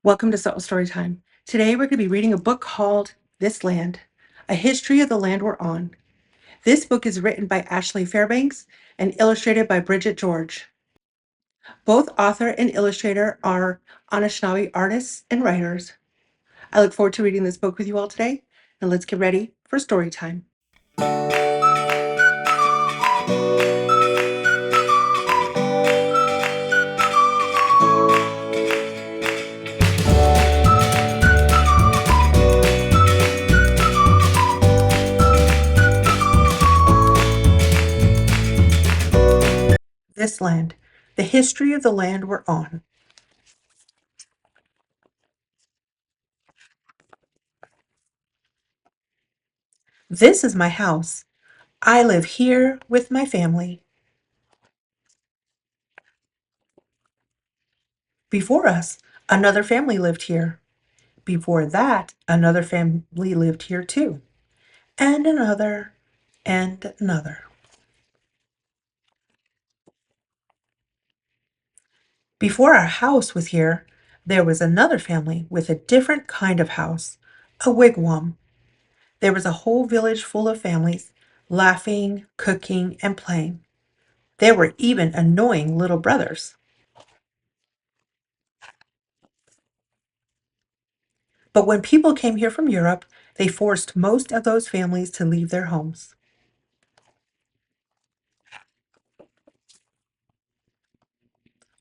Welcome to Soul Story Time. Today we're going to be reading a book called This Land, A History of the Land We're On. This book is written by Ashley Fairbanks and illustrated by Bridget George. Both author and illustrator are Anishinaabe artists and writers. I look forward to reading this book with you all today, and let's get ready for story time. This Land, the history of the land we're on. This is my house. I live here with my family. Before us, another family lived here. Before that, another family lived here too, and another, and another. Before our house was here, there was another family with a different kind of house, a wigwam. There was a whole village full of families, laughing, cooking, and playing. There were even annoying little brothers. But when people came here from Europe, they forced most of those families to leave their homes.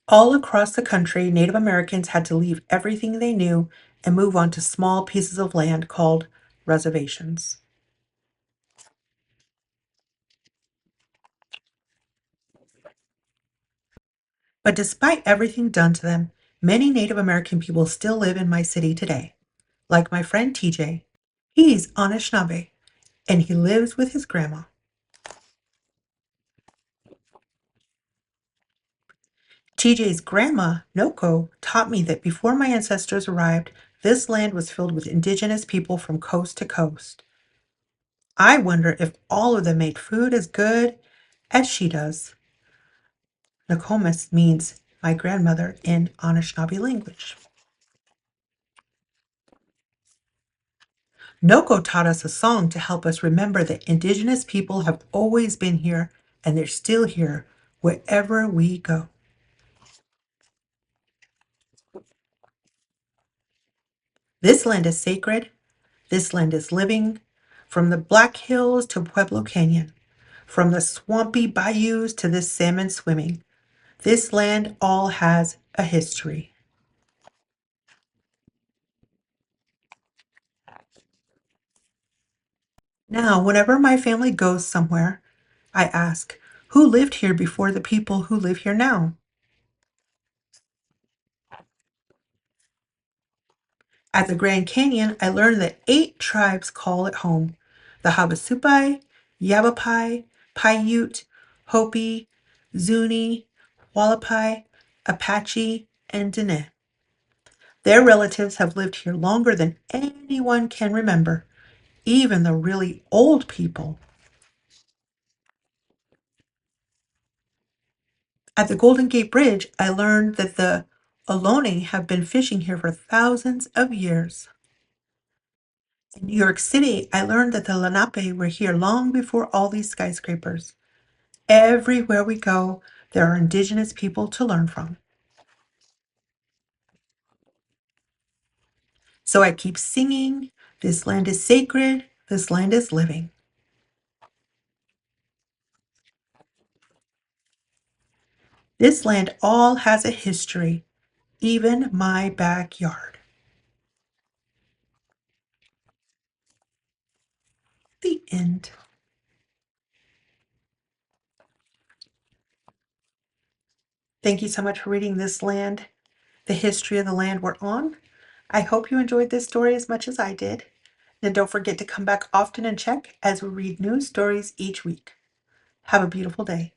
All across the country, Native Americans had to leave everything they knew and move on to small pieces of land called reservations. But despite everything done to them, many Native American people still live in my city today. Like my friend TJ. He's Anishinaabe, and he lives with his grandma. TJ's grandma, Noko, taught me that before my ancestors arrived, this land was filled with indigenous people from coast to coast. I wonder if all of them made food as good as she does. Nokomis means my grandmother in Anishinaabe language. Noko taught us a song to help us remember that indigenous people have always been here and they're still here wherever we go. This land is sacred. This land is living. From the Black Hills to Pueblo Canyon, from the swampy bayous to this salmon swimming, this land all has a history. Now, whenever my family goes somewhere, I ask, who lived here before the people who live here now? At the Grand Canyon, I learned that 8 tribes call it home: the Havasupai, Yavapai, Paiute, Hopi, Zuni, Hualapai, Apache, and Diné. Their relatives have lived here longer than anyone can remember, even the really old people. At the Golden Gate Bridge, I learned that the Ohlone have been fishing here for thousands of years. In New York City, I learned that the Lenape were here long before all these skyscrapers. Everywhere we go, there are indigenous people to learn from. So I keep singing, this land is sacred, this land is living. This land all has a history, even my backyard. The end. Thank you so much for reading This Land, the history of the land we're on. I hope you enjoyed this story as much as I did. And don't forget to come back often and check as we read new stories each week. Have a beautiful day.